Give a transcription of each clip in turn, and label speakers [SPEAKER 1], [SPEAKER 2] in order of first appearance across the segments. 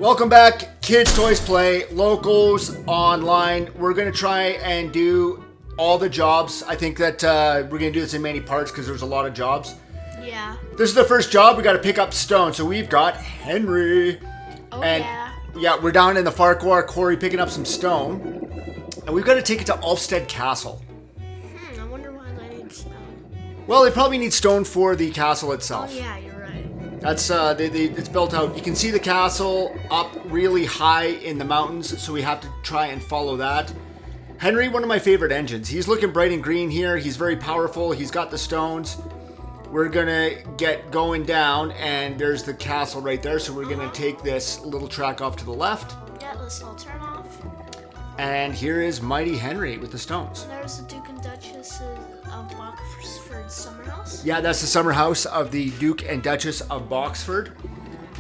[SPEAKER 1] Welcome back, Kids Toys Play, Locos Online. We're going to try and do all the jobs. I think that we're going to do this in many parts because there's a lot of jobs.
[SPEAKER 2] Yeah.
[SPEAKER 1] This is the first job. We got to pick up stone. So we've got Henry.
[SPEAKER 2] Oh,
[SPEAKER 1] and
[SPEAKER 2] yeah.
[SPEAKER 1] We're down in the Farquhar quarry picking up some stone. And we've got to take it to Ulfstead Castle.
[SPEAKER 2] I wonder why they need stone.
[SPEAKER 1] Well, they probably need stone for the castle itself.
[SPEAKER 2] Oh, yeah, you're right.
[SPEAKER 1] That's it's built out. You can see the castle up really high in the mountains, so we have to try and follow that. Henry, one of my favorite engines. He's looking bright and green here. He's very powerful. He's got the stones. We're gonna get going down, and there's the castle right there. So we're gonna take this little track off to the left.
[SPEAKER 2] Yeah, this will turn off.
[SPEAKER 1] And here is Mighty Henry with the stones.
[SPEAKER 2] There's the Duke and Duchess of Boxford's summer house.
[SPEAKER 1] Yeah, that's the summer house of the Duke and Duchess of Boxford.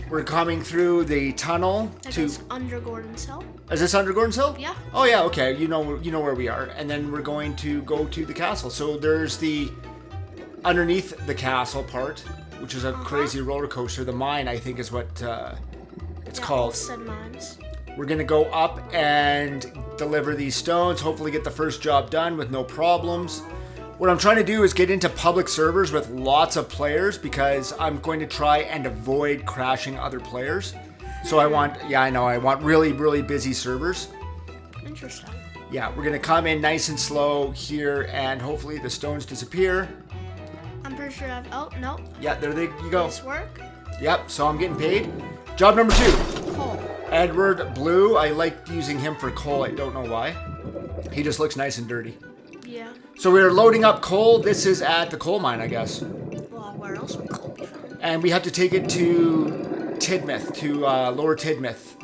[SPEAKER 1] We're coming through the tunnel to
[SPEAKER 2] under Gordon's Hill.
[SPEAKER 1] Is this under Gordon's Hill?
[SPEAKER 2] Yeah.
[SPEAKER 1] Oh yeah, okay. You know where we are. And then we're going to go to the castle. So there's the underneath the castle part, which is a crazy roller coaster. The mine, I think, is what it's called.
[SPEAKER 2] Ulfstead Mines.
[SPEAKER 1] We're gonna go up and deliver these stones. Hopefully get the first job done with no problems. What I'm trying to do is get into public servers with lots of players because I'm going to try and avoid crashing other players. So I want really, really busy servers.
[SPEAKER 2] Interesting.
[SPEAKER 1] Yeah, we're gonna come in nice and slow here and hopefully the stones disappear.
[SPEAKER 2] I'm pretty sure oh, no.
[SPEAKER 1] Yeah, there you go.
[SPEAKER 2] Does this work?
[SPEAKER 1] Yep, so I'm getting paid. Job number 2.
[SPEAKER 2] Cool.
[SPEAKER 1] Edward Blue. I like using him for coal. I don't know why. He just looks nice and dirty.
[SPEAKER 2] Yeah.
[SPEAKER 1] So we're loading up coal. This is at the coal mine, I guess.
[SPEAKER 2] Well, where else would coal be found?
[SPEAKER 1] And we have to take it to Tidmouth, to Lower Tidmouth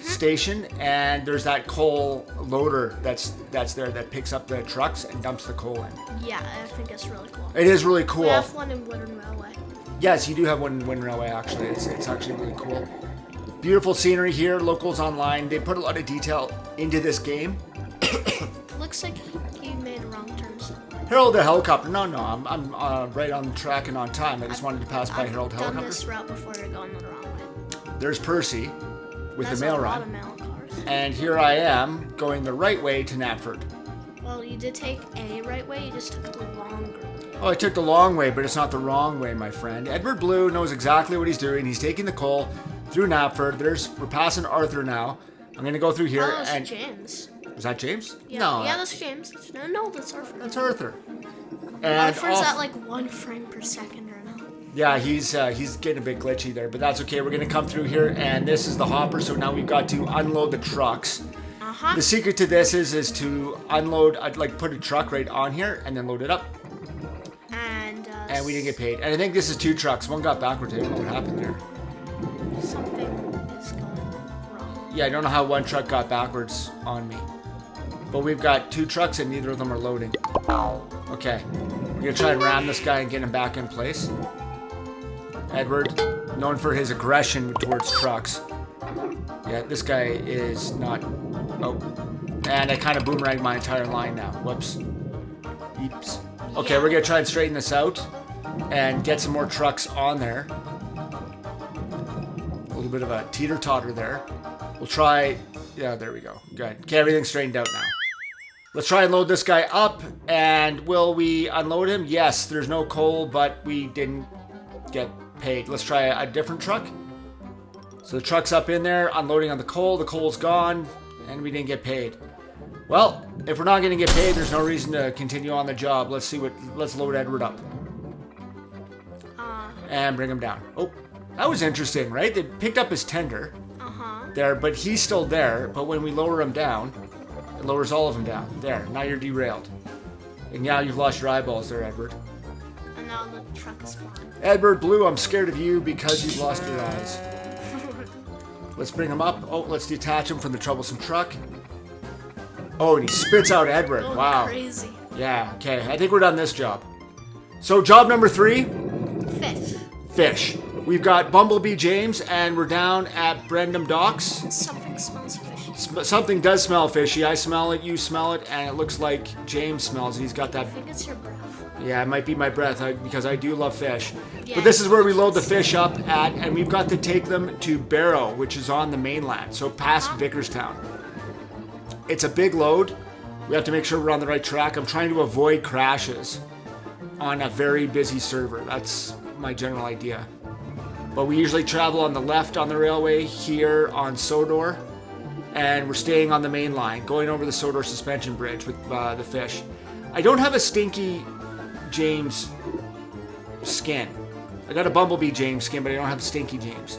[SPEAKER 1] station. And there's that coal loader that's there that picks up the trucks and dumps the coal in.
[SPEAKER 2] Yeah, I think it's really cool.
[SPEAKER 1] It is really cool.
[SPEAKER 2] We have one in Woodland Railway.
[SPEAKER 1] Yes, you do have one in Wind Railway, actually. It's actually really cool. Beautiful scenery here, Locals Online. They put a lot of detail into this game.
[SPEAKER 2] Looks like you made a wrong turn somewhere.
[SPEAKER 1] Harold the Helicopter. No, I'm right on the track and on time. I just wanted to pass by Harold the
[SPEAKER 2] I've done
[SPEAKER 1] Helicopter.
[SPEAKER 2] this route before you're going the wrong way.
[SPEAKER 1] There's Percy with
[SPEAKER 2] There's
[SPEAKER 1] the mail
[SPEAKER 2] a lot
[SPEAKER 1] run.
[SPEAKER 2] of mail cars.
[SPEAKER 1] And here I am going the right way to Knapford.
[SPEAKER 2] Well, you did take a right way, you just took the longer way.
[SPEAKER 1] Oh, I took the long way, but it's not the wrong way, my friend. Edward Blue knows exactly what he's doing. He's taking the coal through Knapford. We're passing Arthur now. I'm going to go through here.
[SPEAKER 2] Oh, it's
[SPEAKER 1] and
[SPEAKER 2] James.
[SPEAKER 1] Was that James?
[SPEAKER 2] Yeah.
[SPEAKER 1] No.
[SPEAKER 2] Yeah, that's James. No, that's Arthur.
[SPEAKER 1] That's Arthur. And
[SPEAKER 2] Arthur's at like 1 frame per second or no.
[SPEAKER 1] Yeah, he's getting a bit glitchy there, but that's okay. We're going to come through here, and this is the hopper, so now we've got to unload the trucks. The secret to this is to unload, put a truck right on here, and then load it up. And we didn't get paid. And I think this is 2 trucks. One got backwards. I don't know what happened there.
[SPEAKER 2] Something is going wrong.
[SPEAKER 1] Yeah, I don't know how one truck got backwards on me. But we've got 2 trucks, and neither of them are loading. Okay. We're going to try and ram this guy and get him back in place. Edward, known for his aggression towards trucks. Yeah, this guy is not... Oh. And I kind of boomeranged my entire line now. Whoops. Eeps. Okay, we're going to try and straighten this out and get some more trucks on there. A little bit of a teeter-totter there. We'll try... Yeah, there we go. Good. Okay, everything's straightened out now. Let's try and load this guy up. And will we unload him? Yes, there's no coal, but we didn't get paid. Let's try a different truck. So the truck's up in there, unloading on the coal. The coal's gone, and we didn't get paid. Well, if we're not going to get paid, there's no reason to continue on the job. Let's load Edward up. And bring him down. Oh, that was interesting, right? They picked up his tender there, but he's still there. But when we lower him down, it lowers all of them down. There, now you're derailed. And now you've lost your eyeballs there, Edward.
[SPEAKER 2] And now the truck is fine.
[SPEAKER 1] Edward Blue, I'm scared of you because you've lost your eyes. Let's bring him up. Oh, let's detach him from the troublesome truck. Oh, and he spits out Edward.
[SPEAKER 2] Oh,
[SPEAKER 1] wow.
[SPEAKER 2] Crazy.
[SPEAKER 1] Yeah, okay. I think we're done this job. So job number 3.
[SPEAKER 2] Fish.
[SPEAKER 1] Fish. We've got Bumblebee James, and we're down at Brendam Docks.
[SPEAKER 2] Something smells fishy.
[SPEAKER 1] Something does smell fishy. I smell it, you smell it, and it looks like James smells it. He's got that...
[SPEAKER 2] I think it's your breath.
[SPEAKER 1] Yeah, it might be my breath because I do love fish.
[SPEAKER 2] Yeah,
[SPEAKER 1] But this is where we load the fish up at, and we've got to take them to Barrow, which is on the mainland, so past Vickerstown. It's a big load. We have to make sure we're on the right track. I'm trying to avoid crashes on a very busy server. That's my general idea. But we usually travel on the left on the railway here on Sodor, and we're staying on the main line, going over the Sodor suspension bridge with the fish. I don't have a Stinky James skin. I got a Bumblebee James skin, but I don't have a Stinky James.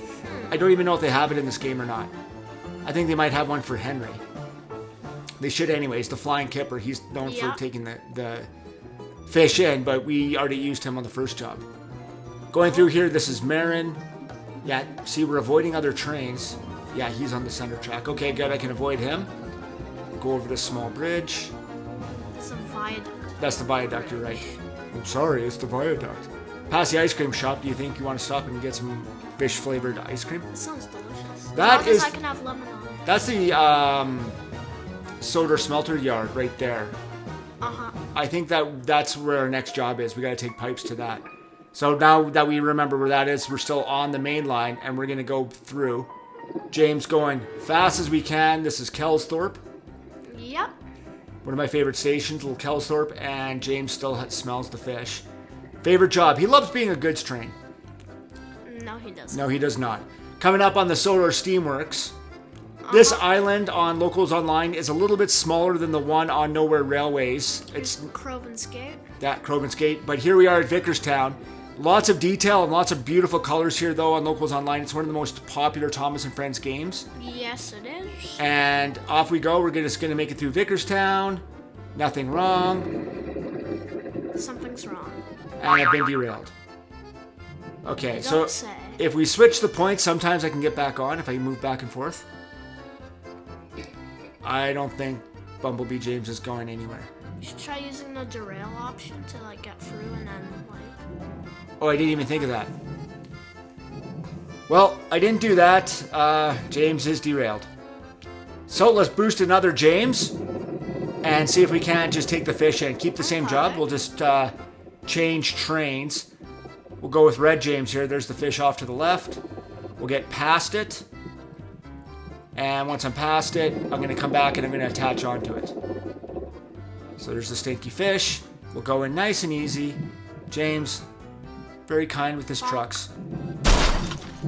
[SPEAKER 1] I don't even know if they have it in this game or not. I think they might have one for Henry. They should anyways. The Flying Kipper, he's known for taking the fish in, but we already used him on the first job. Going through here, this is Marin. Yeah, see, we're avoiding other trains. Yeah, he's on the center track. Okay, good, I can avoid him. Go over this small bridge.
[SPEAKER 2] It's a viaduct.
[SPEAKER 1] That's the viaduct, you're right. I'm sorry, it's the viaduct. Past the ice cream shop, do you think you want to stop and get some fish-flavored ice cream?
[SPEAKER 2] It sounds delicious.
[SPEAKER 1] That
[SPEAKER 2] as long
[SPEAKER 1] is...
[SPEAKER 2] as I can have lemon on it.
[SPEAKER 1] That's the Sodor Smelter yard right there.
[SPEAKER 2] Uh-huh.
[SPEAKER 1] I think that's where our next job is. We got to take pipes to that. So now that we remember where that is, we're still on the main line, and we're going to go through. James going fast as we can. This is Kelsthorpe.
[SPEAKER 2] Yep.
[SPEAKER 1] One of my favorite stations, little Kelsthorpe, and James still smells the fish. Favorite job. He loves being a goods train.
[SPEAKER 2] No, he doesn't.
[SPEAKER 1] No, he does not. Coming up on the Sodor Steamworks. This island on Locos Online is a little bit smaller than the one on Nowhere Railways. It's
[SPEAKER 2] Croven's Gate.
[SPEAKER 1] that Croven's Gate. But here we are at Vickerstown. Lots of detail and lots of beautiful colors here, though, on Locals Online. It's one of the most popular Thomas and Friends games.
[SPEAKER 2] Yes, it is.
[SPEAKER 1] And off we go. We're just going to make it through Vickerstown. Nothing wrong.
[SPEAKER 2] Something's wrong.
[SPEAKER 1] And I've been derailed. Okay, so
[SPEAKER 2] Don't say.
[SPEAKER 1] if we switch the points, sometimes I can get back on if I move back and forth. I don't think Bumblebee James is going anywhere.
[SPEAKER 2] You should try using the derail option to like get through and then like.
[SPEAKER 1] Oh, I didn't even think of that. Well, I didn't do that. James is derailed. So let's boost another James and see if we can't just take the fish and keep the same job. We'll just change trains. We'll go with Red James here. There's the fish off to the left. We'll get past it. And once I'm past it, I'm going to come back and I'm going to attach onto it. So there's the stinky fish. We'll go in nice and easy. James, very kind with his trucks.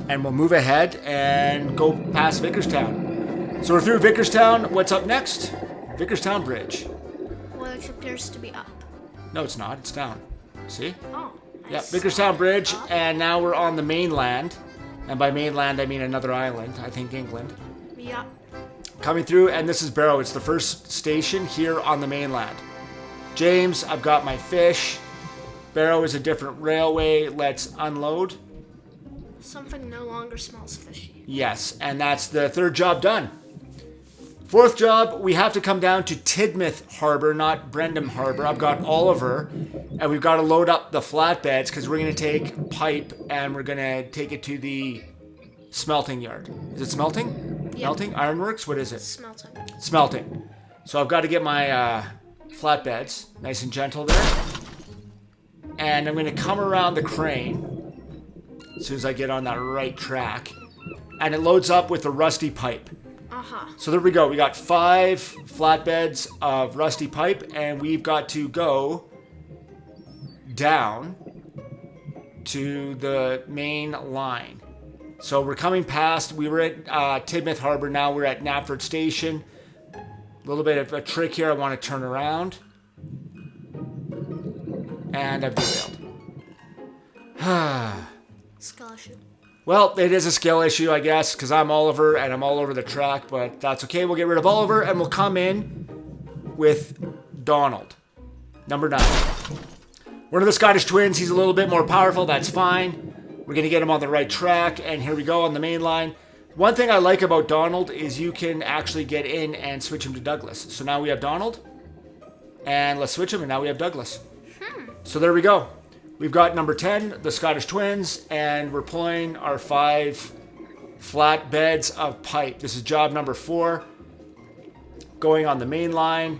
[SPEAKER 1] And we'll move ahead and go past Vickerstown. So we're through Vickerstown. What's up next? Vickerstown Bridge.
[SPEAKER 2] Which appears to be up.
[SPEAKER 1] No, it's not. It's down. See?
[SPEAKER 2] Oh.
[SPEAKER 1] Yeah, Vickerstown Bridge. And now we're on the mainland. And by mainland, I mean another island. I think England.
[SPEAKER 2] Yeah.
[SPEAKER 1] Coming through, and this is Barrow. It's the first station here on the mainland. James, I've got my fish. Barrow is a different railway. Let's unload.
[SPEAKER 2] Something no longer smells fishy.
[SPEAKER 1] Yes, and that's the third job done. Fourth job, we have to come down to Tidmouth Harbour, not Brendam Harbour. I've got Oliver, and we've got to load up the flatbeds because we're going to take pipe and we're going to take it to the smelting yard. Is it smelting?
[SPEAKER 2] Yep.
[SPEAKER 1] Melting? Ironworks? What is it?
[SPEAKER 2] Smelting.
[SPEAKER 1] Smelting. So I've got to get my flatbeds nice and gentle there. And I'm going to come around the crane as soon as I get on that right track. And it loads up with the rusty pipe.
[SPEAKER 2] Uh-huh.
[SPEAKER 1] So there we go. We got 5 flatbeds of rusty pipe, and we've got to go down to the main line. So we're coming past, we were at Tidmouth Harbour, now we're at Knapford Station. A little bit of a trick here, I want to turn around. And I've derailed.
[SPEAKER 2] Skill issue.
[SPEAKER 1] Well, it is a skill issue, I guess, because I'm Oliver and I'm all over the track, but that's okay. We'll get rid of Oliver and we'll come in with Donald, number 9. One of the Scottish twins, he's a little bit more powerful, that's fine. We're going to get him on the right track, and here we go on the main line. One thing I like about Donald is you can actually get in and switch him to Douglas. So now we have Donald, and let's switch him, and now we have Douglas. So there we go. We've got number 10, the Scottish twins, and we're pulling our 5 flat beds of pipe. This is job number 4, going on the main line.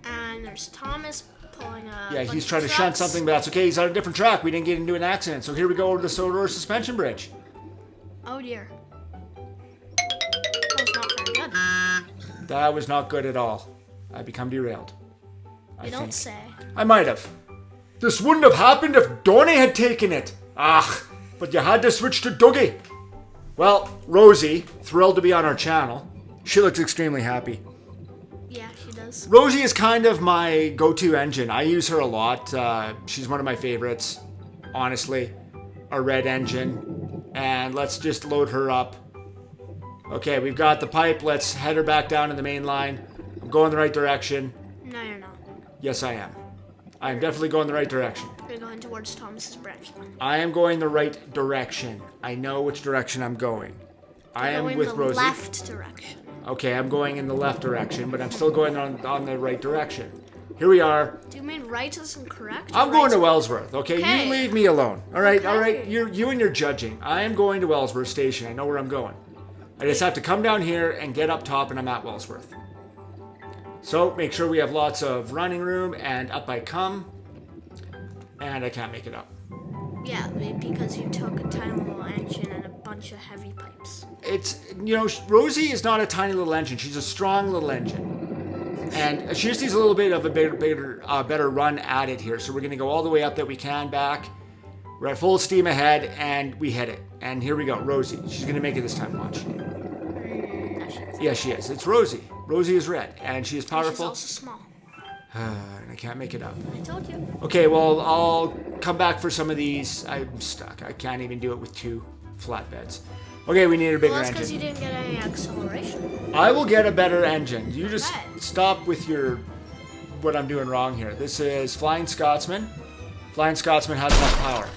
[SPEAKER 2] And there's Thomas pulling a
[SPEAKER 1] Yeah,
[SPEAKER 2] bunch
[SPEAKER 1] he's
[SPEAKER 2] of
[SPEAKER 1] trying to shunt
[SPEAKER 2] trucks.
[SPEAKER 1] something, but that's okay. He's on a different track. We didn't get into an accident. So here we go over the Sodor suspension bridge.
[SPEAKER 2] Oh dear. That was not very good.
[SPEAKER 1] That was not good at all. I become derailed.
[SPEAKER 2] You don't say.
[SPEAKER 1] I might have. This wouldn't have happened if Donnie had taken it. But you had to switch to Dougie. Well, Rosie, thrilled to be on our channel. She looks extremely happy.
[SPEAKER 2] Yeah, she does.
[SPEAKER 1] Rosie is kind of my go-to engine. I use her a lot. She's one of my favorites, honestly. A red engine. And let's just load her up. Okay, we've got the pipe. Let's head her back down in the main line. I'm going the right direction.
[SPEAKER 2] No, you're not.
[SPEAKER 1] Yes, I am. I'm definitely going the right direction.
[SPEAKER 2] You're going towards Thomas's branch line.
[SPEAKER 1] I am going the right direction. I know which direction I'm going. I am with
[SPEAKER 2] the
[SPEAKER 1] Rosie.
[SPEAKER 2] left direction.
[SPEAKER 1] Okay, I'm going in the left direction, but I'm still going on the right direction. Here we are.
[SPEAKER 2] Do you mean right isn't correct?
[SPEAKER 1] I'm going to Wellsworth, okay?
[SPEAKER 2] Okay.
[SPEAKER 1] You leave me alone. All right,
[SPEAKER 2] Okay.
[SPEAKER 1] all right. You and your judging. I am going to Wellsworth Station. I know where I'm going. I just have to come down here and get up top, and I'm at Wellsworth. So make sure we have lots of running room, and up I come. And I can't make it up.
[SPEAKER 2] Yeah, because you took a tiny little engine and a bunch of heavy pipes.
[SPEAKER 1] It's, Rosie is not a tiny little engine. She's a strong little engine. And she just needs a little bit of a better run at it here. So we're going to go all the way up that we can back. We're at full steam ahead, and we hit it. And here we go, Rosie. She's going to make it this time, watch.
[SPEAKER 2] No, she isn't.
[SPEAKER 1] Yeah, she is. It's Rosie. Rosie is red, and she is
[SPEAKER 2] She's
[SPEAKER 1] powerful.
[SPEAKER 2] also small.
[SPEAKER 1] And I can't make it up.
[SPEAKER 2] I told you.
[SPEAKER 1] Okay, well, I'll come back for some of these. I'm stuck. I can't even do it with 2 flatbeds. Okay, we need a bigger
[SPEAKER 2] Well, that's because you
[SPEAKER 1] engine.
[SPEAKER 2] didn't get any acceleration.
[SPEAKER 1] I will get a better engine. You just
[SPEAKER 2] Okay.
[SPEAKER 1] stop with what I'm doing wrong here. This is Flying Scotsman. Flying Scotsman has enough power.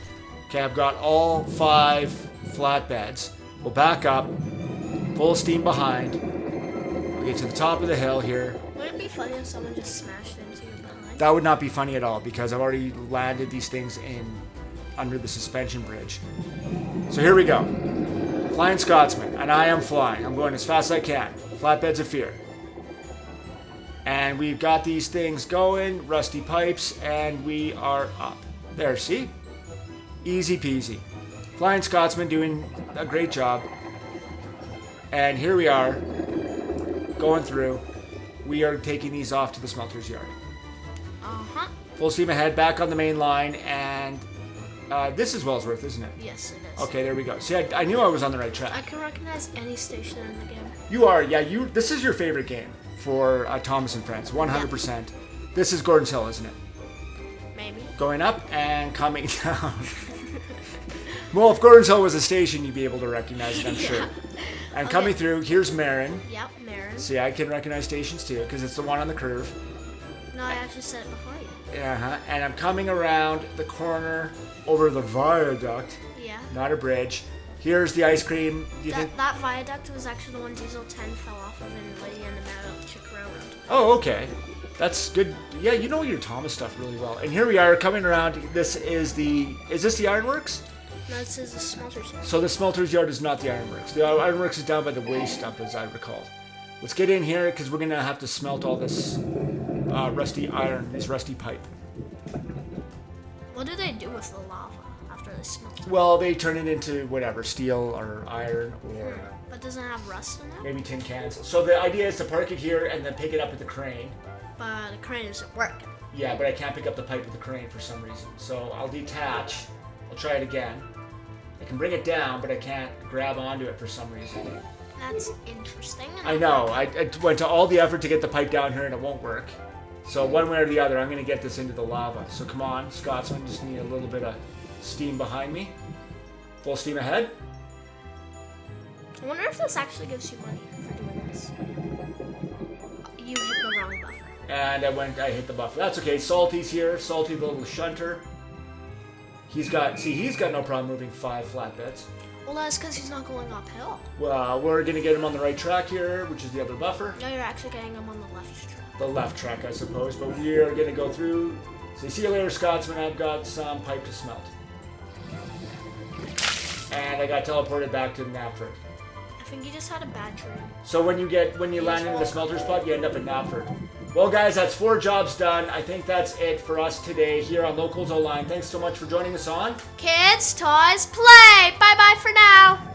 [SPEAKER 1] Okay, I've got all 5 flatbeds. We'll back up. Full steam behind. We'll get to the top of the hill here.
[SPEAKER 2] Would it be funny if someone just smashed into your behind?
[SPEAKER 1] That would not be funny at all because I've already landed these things under the suspension bridge. So here we go. Flying Scotsman, and I am flying. I'm going as fast as I can. Flatbeds of fear. And we've got these things going, rusty pipes, and we are up. There, see? Easy peasy. Flying Scotsman doing a great job. And here we are, going through. We are taking these off to the smelter's yard.
[SPEAKER 2] Uh-huh.
[SPEAKER 1] Full steam ahead, back on the main line, and this is Wellsworth, isn't it?
[SPEAKER 2] Yes, it is.
[SPEAKER 1] Okay, there we go. See, I knew I was on the right track.
[SPEAKER 2] I can recognize any station in the game.
[SPEAKER 1] You are, yeah. This is your favorite game for Thomas and Friends, 100%. This is Gordon's Hill, isn't it?
[SPEAKER 2] Maybe.
[SPEAKER 1] Going up and coming down. Well, if Gordon's Hill was a station, you'd be able to recognize it, I'm sure. And
[SPEAKER 2] Okay.
[SPEAKER 1] coming through, here's Marin.
[SPEAKER 2] Yep, Marin.
[SPEAKER 1] See, I can recognize stations too, because it's the one on the curve.
[SPEAKER 2] No, I actually said it before you.
[SPEAKER 1] Uh-huh. And I'm coming around the corner over the viaduct,
[SPEAKER 2] Yeah.
[SPEAKER 1] not a bridge. Here's the ice cream. Do you think?
[SPEAKER 2] That viaduct was actually the one Diesel 10 fell off of in Lady and the Meadow Chick Railroad.
[SPEAKER 1] Oh, okay. That's good. Yeah, you know your Thomas stuff really well. And here we are coming around. Is this the Ironworks?
[SPEAKER 2] No, this is the smelter's yard.
[SPEAKER 1] So the smelter's yard is not the Ironworks. The Ironworks is down by the waste dump, as I recall. Let's get in here because we're gonna have to smelt all this rusty iron, this rusty pipe.
[SPEAKER 2] What do they do with the lava after they smelt it?
[SPEAKER 1] Well, they turn it into whatever, steel or iron or
[SPEAKER 2] But doesn't it have rust in it?
[SPEAKER 1] maybe tin cans. So the idea is to park it here and then pick it up with the crane.
[SPEAKER 2] But the crane isn't working.
[SPEAKER 1] Yeah, but I can't pick up the pipe with the crane for some reason. So I'll detach. I'll try it again. I can bring it down, but I can't grab onto it for some reason.
[SPEAKER 2] That's interesting.
[SPEAKER 1] I know. I went to all the effort to get the pipe down here and it won't work. So one way or the other, I'm going to get this into the lava. So come on, Scotsman, just need a little bit of steam behind me. Full steam ahead.
[SPEAKER 2] I wonder if this actually gives you money for doing this. You hit the wrong button.
[SPEAKER 1] And I hit the buffer. That's okay. Salty's here. Salty, the little shunter. He's got no problem moving 5 flatbeds.
[SPEAKER 2] Well, that's because he's not going uphill.
[SPEAKER 1] Well, we're going to get him on the right track here, which is the other buffer.
[SPEAKER 2] No, you're actually getting him on the left track.
[SPEAKER 1] The left track, I suppose. But we are going to go through. So see you later, Scotsman. I've got some pipe to smelt. And I got teleported back to Knapford.
[SPEAKER 2] I think you just had a bad dream.
[SPEAKER 1] So when you land into the smelter spot, you end up at Knapford. Well, guys, that's 4 jobs done. I think that's it for us today here on Locos Online. Thanks so much for joining us on
[SPEAKER 2] Kids, toys, play. Bye-bye for now.